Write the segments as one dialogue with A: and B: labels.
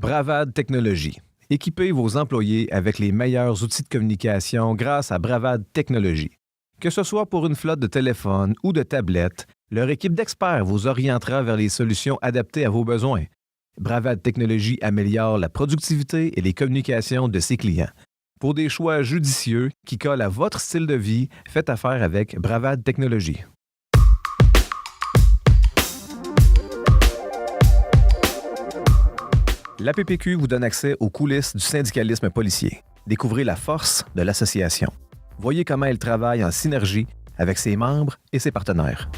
A: Bravade Technologies. Équipez vos employés avec les meilleurs outils de communication grâce à Bravade Technologies. Que ce soit pour une flotte de téléphones ou de tablettes, leur équipe d'experts vous orientera vers les solutions adaptées à vos besoins. Bravade Technologies améliore la productivité et les communications de ses clients. Pour des choix judicieux qui collent à votre style de vie, faites affaire avec Bravade Technologies. L'APPQ vous donne accès aux coulisses du syndicalisme policier. Découvrez la force de l'association. Voyez comment elle travaille en synergie avec ses membres et ses partenaires.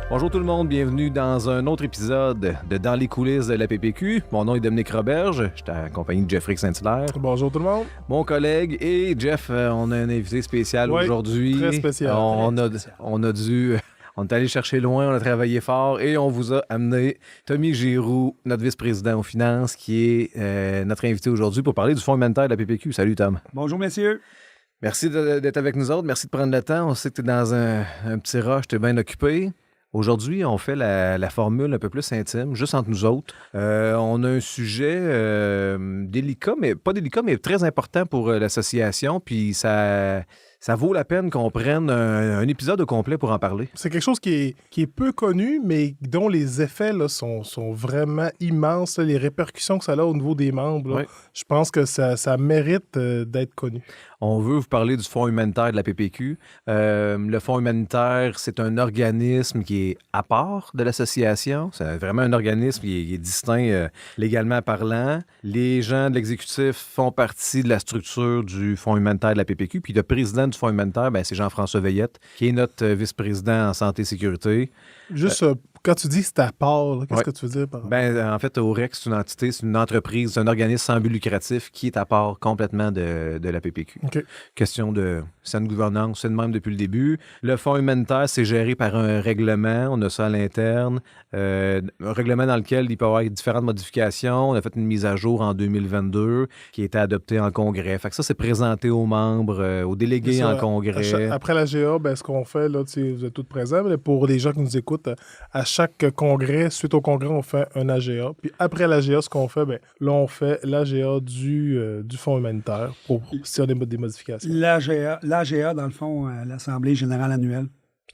A: Bonjour tout le monde, bienvenue dans un autre épisode de Dans les coulisses de l'APPQ. Mon nom est Dominique Roberge, je suis accompagné de Jeffrey Saint-Hilaire.
B: Bonjour tout le monde.
A: Mon collègue et Jeff, on a un invité spécial aujourd'hui.
B: Très spécial.
A: On est allé chercher loin, on a travaillé fort et on vous a amené Tommy Giroux, notre vice-président aux finances, qui est notre invité aujourd'hui pour parler du fonds humanitaire de la PPQ. Salut Tom.
C: Bonjour messieurs.
A: Merci d'être avec nous autres, merci de prendre le temps. On sait que tu es dans un petit rush, tu es bien occupé. Aujourd'hui, on fait la formule un peu plus intime, juste entre nous autres. On a un sujet délicat, mais pas délicat, mais très important pour l'association, puis ça vaut la peine qu'on prenne un épisode au complet pour en parler.
B: C'est quelque chose qui est peu connu, mais dont les effets là, sont vraiment immenses. Là, les répercussions que ça a au niveau des membres, là,
A: oui.
B: Je pense que ça mérite d'être connu.
A: On veut vous parler du Fonds humanitaire de la PPQ. Le Fonds humanitaire, c'est un organisme qui est à part de l'association. C'est vraiment un organisme qui est distinct légalement parlant. Les gens de l'exécutif font partie de la structure du Fonds humanitaire de la PPQ. Puis le président du Fonds humanitaire, c'est Jean-François Veillette, qui est notre vice-président en santé et sécurité.
B: Juste quand tu dis que c'est à part, là, qu'est-ce que tu veux dire par
A: en fait, OREC, c'est une entité, c'est une entreprise, c'est un organisme sans but lucratif qui est à part complètement de la PPQ.
B: Okay.
A: Question de saine gouvernance, c'est de même depuis le début. Le fonds humanitaire, c'est géré par un règlement, on a ça à l'interne, un règlement dans lequel il peut y avoir différentes modifications. On a fait une mise à jour en 2022 qui a été adoptée en congrès. Fait que ça, c'est présenté aux membres, aux délégués en congrès.
B: Après la GA, ce qu'on fait, là, vous êtes tous présents, mais pour les gens qui nous écoutent, à chaque congrès, suite au congrès, on fait un AGA. Puis après l'AGA, ce qu'on fait, là, on fait l'AGA du fonds humanitaire pour si on a des modifications.
C: L'AGA, dans le fond, l'Assemblée générale annuelle.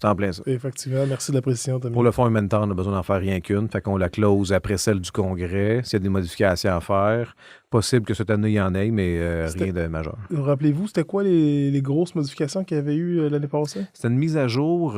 A: C'est en plein ça.
B: Effectivement, merci de la précision, Tommy.
A: Pour le fonds humanitaire, on n'a besoin d'en faire rien qu'une. Fait qu'on la close après celle du congrès. S'il y a des modifications à faire, possible que cette année, il y en ait, mais rien de majeur.
B: Rappelez-vous, c'était quoi les grosses modifications qu'il y avait eu l'année passée?
A: C'était une mise à jour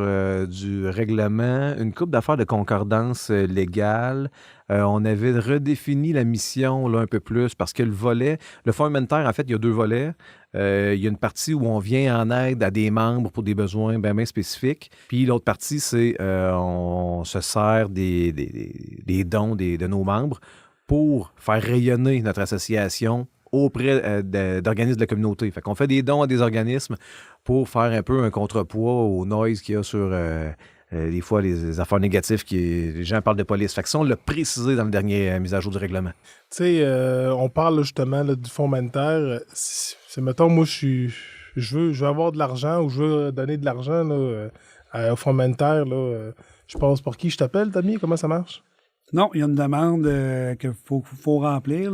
A: du règlement, une couple d'affaires de concordance légale. On avait redéfini la mission là, un peu plus parce que le fonds humanitaire, en fait, il y a deux volets. Il y a une partie où on vient en aide à des membres pour des besoins bien spécifiques. Puis l'autre partie, c'est on se sert des dons de nos membres pour faire rayonner notre association auprès d'organismes de la communauté. Fait qu'on fait des dons à des organismes pour faire un peu un contrepoids au noise qu'il y a sur des fois les affaires négatives les gens parlent de police. Fait que ça, on l'a précisé dans le dernier mise à jour du règlement.
B: Tu sais, on parle là, justement là, du fonds humanitaire. C'est mettons, moi, je veux avoir de l'argent ou je veux donner de l'argent au fonds humanitaire. Là, je passe par qui? Je t'appelle, Tommy? Comment ça marche?
C: Non, il y a une demande qu'il faut remplir,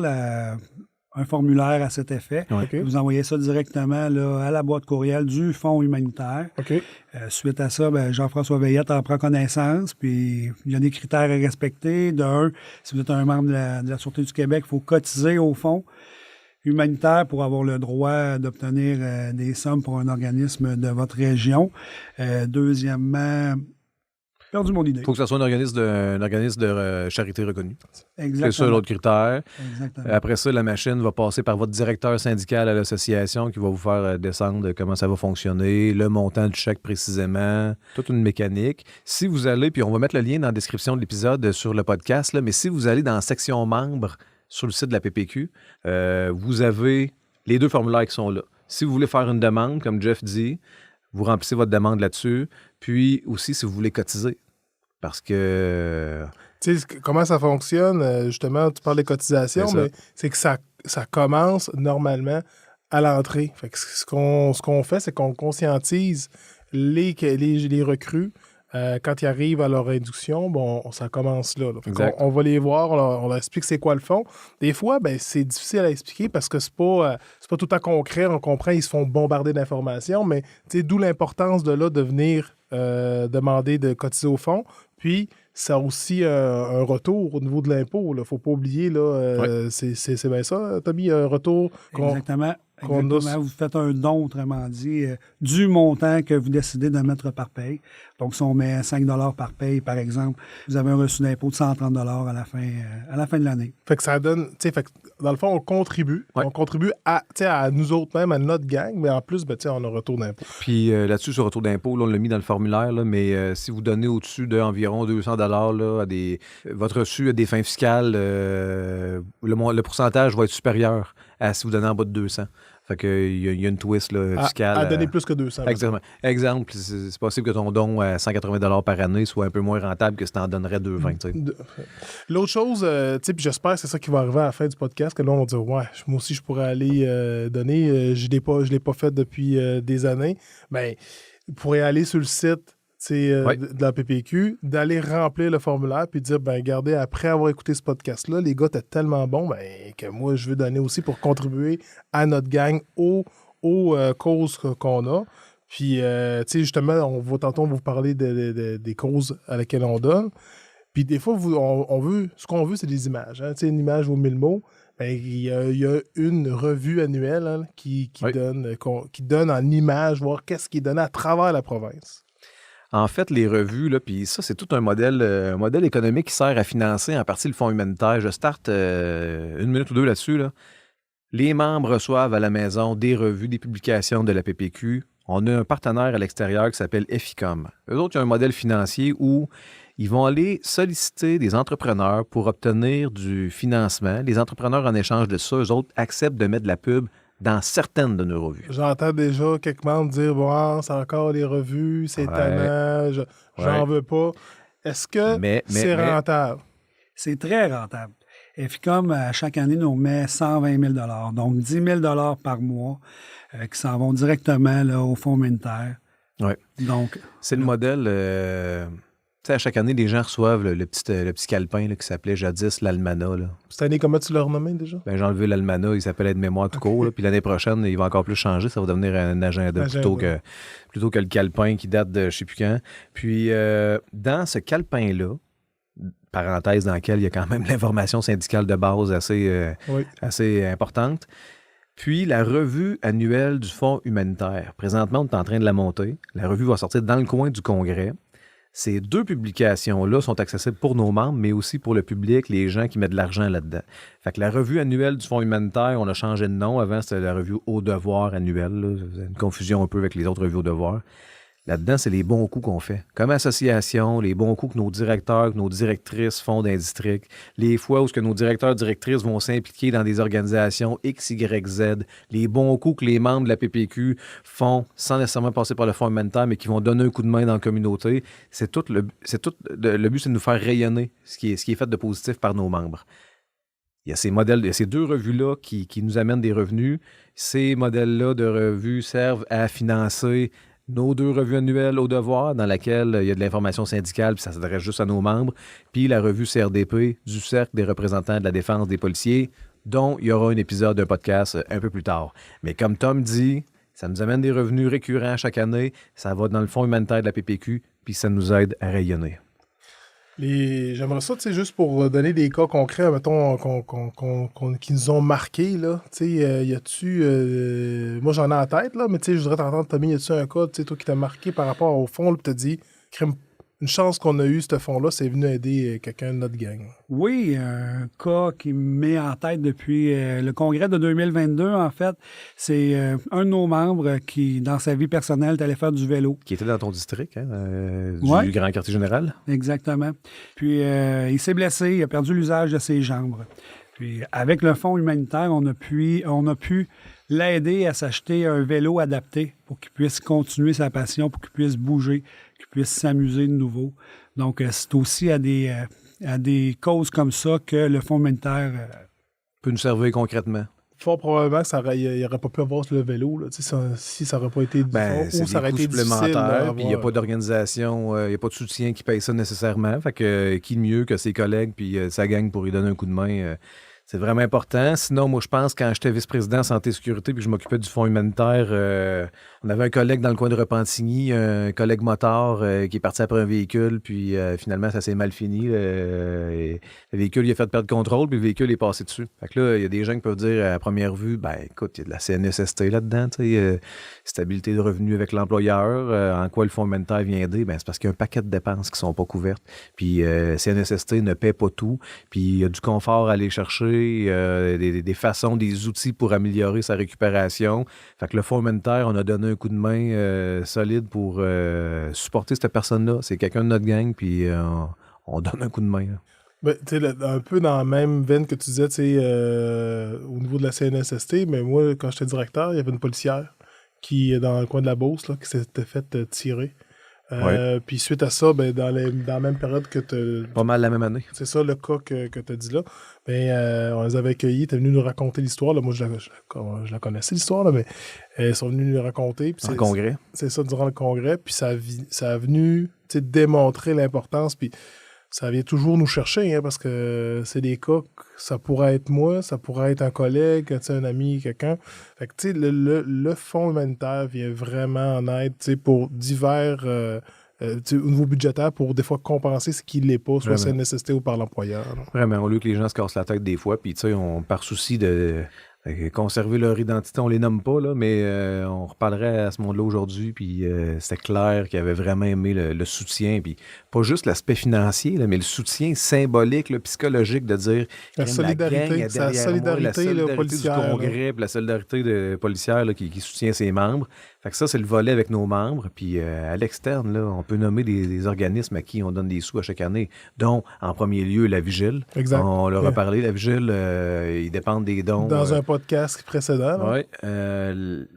C: un formulaire à cet effet.
B: Okay.
C: Vous envoyez ça directement là, à la boîte courriel du Fonds humanitaire.
B: Okay.
C: Suite à ça, Jean-François Veillette en prend connaissance, puis il y a des critères à respecter. D'un, si vous êtes un membre de la Sûreté du Québec, il faut cotiser au fonds humanitaire pour avoir le droit d'obtenir des sommes pour un organisme de votre région. Deuxièmement, perdu mon idée.
A: Il faut que ce soit un organisme de charité reconnu.
C: Exactement.
A: C'est ça l'autre critère.
C: Exactement.
A: Après ça, la machine va passer par votre directeur syndical à l'association qui va vous faire descendre comment ça va fonctionner, le montant du chèque précisément, toute une mécanique. Si vous allez, puis on va mettre le lien dans la description de l'épisode sur le podcast, là, mais si vous allez dans la section membres sur le site de la PPQ, vous avez les deux formulaires qui sont là. Si vous voulez faire une demande, comme Jeff dit, vous remplissez votre demande là-dessus. Puis aussi, si vous voulez cotiser. Parce que...
B: Tu sais, comment ça fonctionne, justement, tu parles des cotisations, mais c'est que ça ça commence normalement à l'entrée. Fait que ce qu'on fait, c'est qu'on conscientise les recrues. Quand ils arrivent à leur induction, bon, ça commence là. On va les voir, on leur explique c'est quoi le fond. Des fois, ben, c'est difficile à expliquer parce que c'est pas tout à concret. On comprend, ils se font bombarder d'informations, mais d'où l'importance de venir demander de cotiser au fond. Puis, ça a aussi un retour au niveau de l'impôt. Il ne faut pas oublier, là, c'est bien ça, Tommy, un retour.
C: Exactement. Vous faites un don, autrement dit, du montant que vous décidez de mettre par paye. Donc, si on met 5 $ par paye, par exemple, vous avez un reçu d'impôt de 130 $ à la fin de l'année.
B: Fait que ça donne, dans le fond, on contribue. Ouais. On contribue à nous autres même, à notre gang, mais en plus, on a un retour d'impôt.
A: Puis là-dessus, sur retour d'impôt, là, on l'a mis dans le formulaire, là, mais si vous donnez au-dessus d'environ 200 $ là, votre reçu à des fins fiscales, le pourcentage va être supérieur à si vous donnez en bas de 200. Fait qu'il y a une twist là, fiscale.
B: À donner plus que 200.
A: Exactement. Exemple, c'est possible que ton don à 180 $ par année soit un peu moins rentable que si tu en donnerais 220.
B: L'autre chose, puis j'espère que c'est ça qui va arriver à la fin du podcast, que là, on va dire, ouais, moi aussi, je pourrais aller donner. Je ne l'ai pas fait depuis des années. Ben, vous pourrez aller sur le site de la PPQ, d'aller remplir le formulaire puis dire, ben regardez, après avoir écouté ce podcast-là, les gars, t'es tellement bon que moi, je veux donner aussi pour contribuer à notre gang, aux causes qu'on a. Puis, justement, tantôt, on va vous parler des causes à lesquelles on donne. Puis, des fois, ce qu'on veut, c'est des images. Hein? Une image vaut 1000 mots. Il y a une revue annuelle qui donne en images, voir qu'est-ce qui est donné à travers la province.
A: En fait, les revues, puis ça, c'est tout un modèle économique qui sert à financer en partie le fonds humanitaire. Je starte une minute ou deux là-dessus. Là. Les membres reçoivent à la maison des revues, des publications de la PPQ. On a un partenaire à l'extérieur qui s'appelle EFICOM. Eux autres, ils ont un modèle financier où ils vont aller solliciter des entrepreneurs pour obtenir du financement. Les entrepreneurs, en échange de ça, eux autres, acceptent de mettre de la pub dans certaines de nos revues.
B: J'entends déjà quelques membres dire « Bon, c'est encore les revues, c'est étonnant, j'en veux pas. » Est-ce que c'est rentable?
C: C'est très rentable. EFICOM, à chaque année, nous met 120 000 $, donc 10 000 $ par mois qui s'en vont directement là, au fonds humanitaire.
A: Oui.
C: Donc,
A: c'est le modèle... à chaque année, les gens reçoivent le petit calepin là, qui s'appelait jadis l'Almanach.
B: Cette année, comment tu l'as renommé déjà?
A: Ben, j'ai enlevé l'Almanach, il s'appelle Aide-mémoire tout court. Puis l'année prochaine, il va encore plus changer. Ça va devenir un agenda. Plutôt que le calepin qui date de je ne sais plus quand. Puis dans ce calepin-là, parenthèse dans laquelle il y a quand même l'information syndicale de base assez importante, puis la revue annuelle du Fonds humanitaire. Présentement, on est en train de la monter. La revue va sortir dans le coin du Congrès. Ces deux publications-là sont accessibles pour nos membres, mais aussi pour le public, les gens qui mettent de l'argent là-dedans. Fait que la revue annuelle du Fonds humanitaire, on a changé de nom. Avant, c'était la revue Au devoir annuelle. Là. Une confusion un peu avec les autres revues Au devoir. Là-dedans, c'est les bons coups qu'on fait. Comme association, les bons coups que nos directeurs, que nos directrices font dans les districts, les fois où nos directeurs, directrices vont s'impliquer dans des organisations X, Y, Z, les bons coups que les membres de la PPQ font sans nécessairement passer par le fonds humanitaire, mais qui vont donner un coup de main dans la communauté. Le but, c'est de nous faire rayonner ce qui est fait de positif par nos membres. Il y a ces modèles, il y a ces deux revues-là qui nous amènent des revenus. Ces modèles-là de revues servent à financer nos deux revues annuelles Au devoir, dans laquelle il y a de l'information syndicale, puis ça s'adresse juste à nos membres, puis la revue CRDP du Cercle des représentants de la défense des policiers, dont il y aura un épisode d'un podcast un peu plus tard. Mais comme Tom dit, ça nous amène des revenus récurrents chaque année, ça va dans le fonds humanitaire de la PPQ, puis ça nous aide à rayonner.
B: J'aimerais ça, juste pour donner des cas concrets, mettons, qui nous ont marqués, là. Y a-tu... moi, j'en ai en tête, là, mais je voudrais t'entendre, Tommy, y a-tu un cas, toi, qui t'a marqué par rapport au fond, puis t'as dit, une chance qu'on a eu, ce fond-là, c'est venu aider quelqu'un de notre gang.
C: Oui, un cas qui me met en tête depuis le congrès de 2022, en fait, c'est un de nos membres qui, dans sa vie personnelle, est allé faire du vélo.
A: Qui était dans ton district, du Grand Quartier Général.
C: Exactement. Puis, il s'est blessé, il a perdu l'usage de ses jambes. Puis, avec le fonds humanitaire, on a pu l'aider à s'acheter un vélo adapté pour qu'il puisse continuer sa passion, pour qu'il puisse bouger, qu'il puisse s'amuser de nouveau. Donc, c'est aussi à des causes comme ça que le fonds humanitaire
A: peut nous servir concrètement?
B: Fort probablement qu'il n'aurait pas pu avoir le vélo, là, si ça n'aurait pas été du fond,
A: c'est
B: ou ça aurait
A: des
B: été
A: coûts
B: difficile.
A: supplémentaires, puis il n'y a pas d'organisation, il n'y a pas de soutien qui paye ça nécessairement. Fait que qui de mieux que ses collègues puis sa gang pour lui donner un coup de main, c'est vraiment important. Sinon, moi, je pense, quand j'étais vice-président santé et sécurité puis que je m'occupais du fonds humanitaire, on avait un collègue dans le coin de Repentigny, un collègue motard qui est parti après un véhicule, puis finalement, ça s'est mal fini. Et le véhicule, il a fait perdre contrôle, puis le véhicule est passé dessus. Fait que là, il y a des gens qui peuvent dire à première vue, ben écoute, il y a de la CNSST là-dedans, tu sais, stabilité de revenus avec l'employeur. En quoi le fonds humanitaire vient aider? Ben, c'est parce qu'il y a un paquet de dépenses qui sont pas couvertes. Puis CNSST ne paie pas tout, puis il y a du confort à aller chercher, des façons, des outils pour améliorer sa récupération. Fait que le fonds humanitaire, on a donné un coup de main solide pour supporter cette personne-là. C'est quelqu'un de notre gang, puis on donne un coup de main. Là.
B: Ben, un peu dans la même veine que tu disais, au niveau de la CNSST, mais moi, quand j'étais directeur, il y avait une policière qui, dans le coin de la Beauce, là, qui s'était fait tirer. Puis suite à ça, ben, dans la même période que tu...
A: Pas mal la même année.
B: C'est ça le cas que tu as dit là. Ben, on les avait accueillis, tu es venu nous raconter l'histoire. Là. Moi, je la connaissais, l'histoire, là, mais ils sont venus nous raconter. Puis
A: En congrès.
B: C'est ça, durant le congrès. Puis ça a venu démontrer l'importance. Puis ça vient toujours nous chercher, hein, parce que c'est des cas, ça pourrait être moi, ça pourrait être un collègue, un ami, quelqu'un. Fait que, tu sais, le fonds humanitaire vient vraiment en aide, tu sais, pour divers, au niveau budgétaire, pour des fois compenser ce qui ne l'est pas, soit c'est nécessité ou par l'employeur. Là.
A: Vraiment, au lieu que les gens se cassent la tête des fois, puis tu sais, par souci de conserver leur identité, on les nomme pas, là, mais on reparlerait à ce monde-là aujourd'hui, puis c'était clair qu'ils avaient vraiment aimé le soutien, puis pas juste l'aspect financier, là, mais le soutien symbolique, là, psychologique, de dire
B: la solidarité,
A: la solidarité du congrès, puis la solidarité policière là, qui soutient ses membres. Fait que ça, c'est le volet avec nos membres, puis à l'externe, là, on peut nommer des organismes à qui on donne des sous à chaque année, dont, en premier lieu, la Vigile.
B: Exact.
A: On leur a parlé, la Vigile, ils dépendent des dons.
B: Dans un podcast précédent.
A: Oui.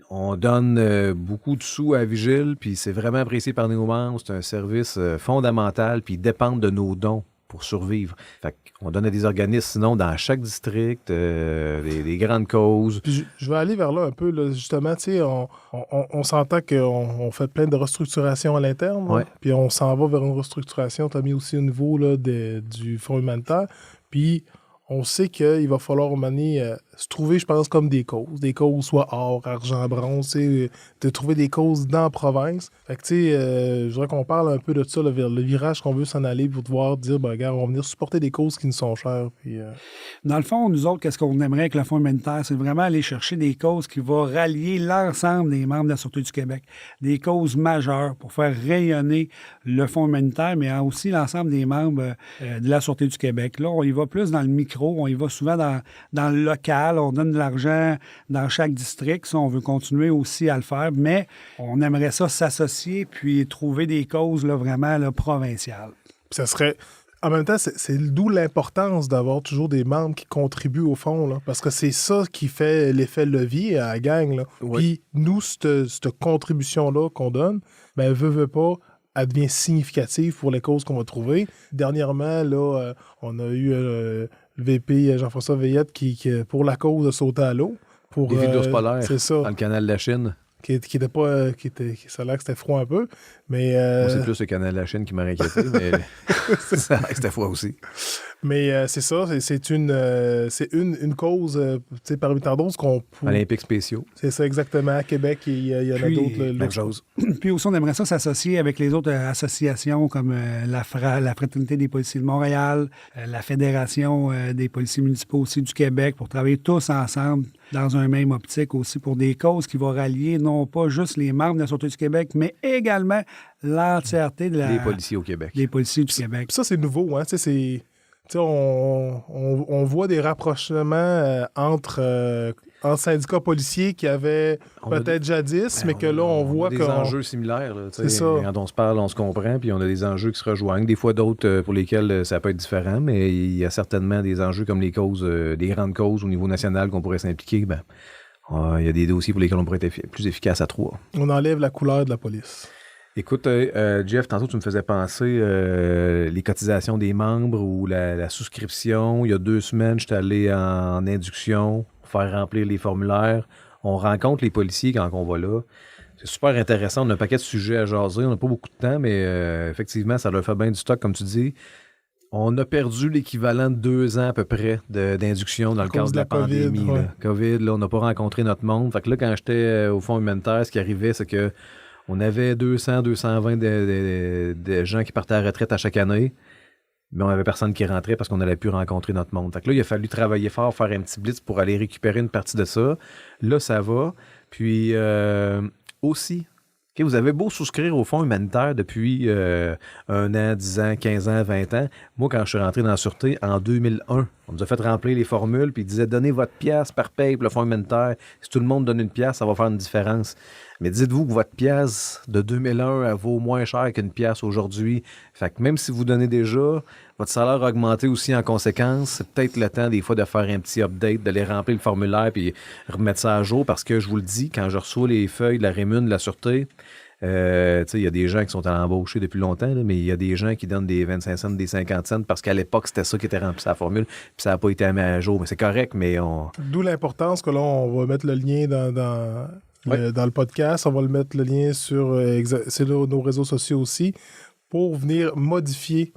A: On donne beaucoup de sous à Vigile, puis c'est vraiment apprécié par nos membres. C'est un service fondamental, puis ils dépendent de nos dons pour survivre. Fait qu'on donne à des organismes, sinon, dans chaque district, des grandes causes.
B: Puis je vais aller vers là un peu, là, justement, tu sais, on s'entend qu'on fait plein de restructurations à l'interne,
A: ouais.
B: Puis on s'en va vers une restructuration, tu as mis aussi au niveau là, du fonds humanitaire, puis on sait qu'il va falloir, à un moment donné, se trouver, je pense, comme des causes soit or, argent, bronze, de trouver des causes dans la province. Fait que, tu sais, je voudrais qu'on parle un peu de ça, là, vers le virage qu'on veut s'en aller pour pouvoir dire, ben, regarde, on va venir supporter des causes qui nous sont chères. Puis,
C: Dans le fond, nous autres, qu'est-ce qu'on aimerait avec le fonds humanitaire? C'est vraiment aller chercher des causes qui vont rallier l'ensemble des membres de la Sûreté du Québec. Des causes majeures pour faire rayonner le fonds humanitaire, mais aussi l'ensemble des membres de la Sûreté du Québec. Là, on y va plus dans le micro, on y va souvent dans le local, on donne de l'argent dans chaque district. Ça, on veut continuer aussi à le faire, mais on aimerait ça s'associer puis trouver des causes là, vraiment là, provinciales.
B: Ça serait... En même temps, c'est d'où l'importance d'avoir toujours des membres qui contribuent au fond, là, parce que c'est ça qui fait l'effet levier à la gang. Là.
A: Oui.
B: Puis nous, cette contribution-là qu'on donne, ben, veut pas, elle devient significative pour les causes qu'on va trouver. Dernièrement, là, on a eu le VP Jean-François Veillette qui, pour la cause, a sauté à l'eau.
A: Des villes d'ours polaires
B: c'est ça.
A: dans le canal de la Chine.
B: Qui était pas... ça a l'air que c'était froid un peu, mais...
A: Moi, c'est plus le canal de la Chine qui m'a inquiété, mais ça a l'air que c'était froid aussi.
B: Mais c'est ça, c'est une cause, tu sais, parmi tant d'autres qu'on...
A: Olympiques spéciaux.
B: C'est ça, exactement. À Québec, il y en a d'autres.
A: Même chose.
C: Puis aussi, on aimerait ça s'associer avec les autres associations comme la Fraternité des policiers de Montréal, la Fédération des policiers municipaux aussi du Québec, pour travailler tous ensemble dans un même optique aussi pour des causes qui vont rallier non pas juste les membres de la Sûreté du Québec, mais également l'entièreté de
A: les policiers au Québec.
C: Les policiers du Québec.
B: Puis ça, c'est nouveau, hein? Tu sais, on voit des rapprochements entre syndicats policiers qui avaient peut-être jadis, mais que là, on voit
A: des enjeux similaires. Là,
B: c'est ça.
A: Quand on se parle, on se comprend, puis on a des enjeux qui se rejoignent. Des fois, d'autres pour lesquels ça peut être différent, mais il y a certainement des enjeux comme les causes, des grandes causes au niveau national qu'on pourrait s'impliquer. Il y a des dossiers pour lesquels on pourrait être plus efficace à trois.
B: On enlève la couleur de la police.
A: Écoute, Jeff, tantôt tu me faisais penser les cotisations des membres ou la souscription. Il y a 2 semaines, j'étais allé en induction faire remplir les formulaires. On rencontre les policiers quand on va là. C'est super intéressant. On a un paquet de sujets à jaser. On n'a pas beaucoup de temps, mais effectivement, ça leur fait bien du stock, comme tu dis. On a perdu l'équivalent de 2 ans à peu près d'induction dans le cadre de la pandémie.
B: Ouais.
A: Là. COVID, là, on n'a pas rencontré notre monde. Fait que là, quand j'étais au Fonds humanitaire, ce qui arrivait, c'est que on avait 200, 220 de gens qui partaient à la retraite à chaque année, mais on n'avait personne qui rentrait parce qu'on n'allait plus rencontrer notre monde. Fait que là, il a fallu travailler fort, faire un petit blitz pour aller récupérer une partie de ça. Là, ça va. Puis aussi, okay, vous avez beau souscrire au Fonds humanitaire depuis 1 an, 10 ans, 15 ans, 20 ans. Moi, quand je suis rentré dans la Sûreté en 2001, on nous a fait remplir les formules, puis ils disaient « Donnez votre pièce par paye pour le Fonds humanitaire. Si tout le monde donne une pièce, ça va faire une différence. » Mais dites-vous que votre pièce de 2001, elle vaut moins cher qu'une pièce aujourd'hui. Fait que même si vous donnez déjà, votre salaire a augmenté aussi en conséquence. C'est peut-être le temps, des fois, de faire un petit update, d'aller remplir le formulaire puis remettre ça à jour. Parce que je vous le dis, quand je reçois les feuilles de la Rémun de la Sûreté, il y a des gens qui sont à l'embaucher depuis longtemps, là, mais il y a des gens qui donnent des 25 cents, des 50 cents parce qu'à l'époque, c'était ça qui était rempli sa formule, puis ça n'a pas été mis à jour. Mais c'est correct, mais on...
B: D'où l'importance que là, on va mettre le lien dans le podcast. On va le mettre le lien sur nos réseaux sociaux aussi pour venir modifier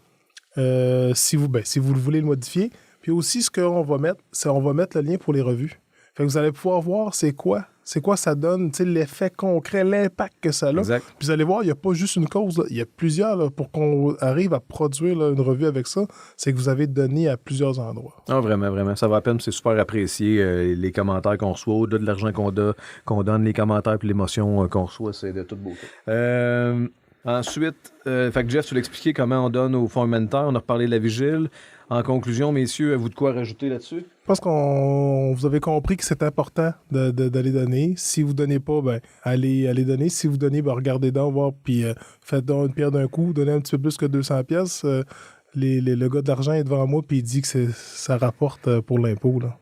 B: si vous le voulez le modifier. Puis aussi, ce qu'on va mettre, c'est on va mettre le lien pour les revues. Fait que vous allez pouvoir voir c'est quoi ça donne, l'effet concret, l'impact que ça a.
A: Exact.
B: Puis vous allez voir, il n'y a pas juste une cause, là. Il y a plusieurs là, pour qu'on arrive à produire là, une revue avec ça. C'est que vous avez donné à plusieurs endroits.
A: Ah, vraiment, vraiment. Ça va à peine, c'est super apprécié. Les commentaires qu'on reçoit, au-delà de l'argent qu'on donne, les commentaires puis l'émotion qu'on reçoit, c'est de toute beauté. Ensuite, fait que Jeff, tu l'as expliqué comment on donne au Fonds humanitaire. On a reparlé de la vigile. En conclusion, messieurs, avez-vous de quoi rajouter là-dessus?
B: Je pense qu'on vous avez compris que c'est important d'aller donner. Si vous ne donnez pas, allez donner. Si vous donnez, regardez dans, voir, puis faites donc une pierre d'un coup, donnez un petit peu plus que 200 pièces. Le gars de l'argent est devant moi, puis il dit que ça rapporte pour l'impôt, là.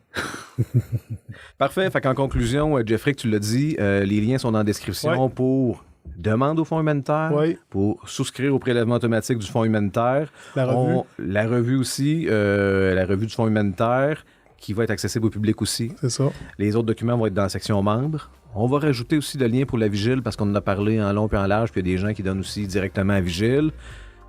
A: Parfait. Fait qu'en conclusion, Jeffrey, tu l'as dit, les liens sont dans la description pour demande au Fonds humanitaire, pour souscrire au prélèvement automatique du Fonds humanitaire.
B: La revue.
A: La revue aussi, la revue du Fonds humanitaire, qui va être accessible au public aussi.
B: C'est ça.
A: Les autres documents vont être dans la section membres. On va rajouter aussi le lien pour la vigile, parce qu'on en a parlé en long et en large, puis il y a des gens qui donnent aussi directement à vigile.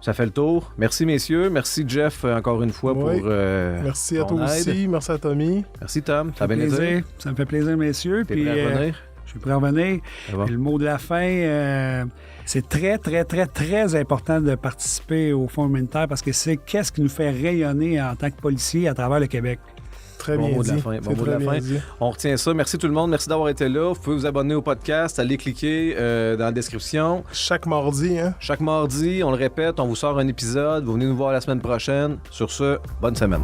A: Ça fait le tour. Merci, messieurs. Merci, Jeff, encore une fois, pour
B: merci à toi aussi. Merci à Tommy.
A: Merci, Tom. Ça a bien
C: été. Ça me fait plaisir, messieurs.
A: T'es prêt à revenir?
C: Je suis prêt à revenir. Le mot de la fin, c'est très, très, très, très important de participer au Fonds humanitaire parce que c'est qu'est-ce qui nous fait rayonner en tant que policiers à travers le Québec.
B: Très bien dit.
A: Bon mot de la fin. On retient ça. Merci tout le monde. Merci d'avoir été là. Vous pouvez vous abonner au podcast. Allez cliquer dans la description.
B: Chaque mardi, hein?
A: Chaque mardi, on le répète, on vous sort un épisode. Vous venez nous voir la semaine prochaine. Sur ce, bonne semaine.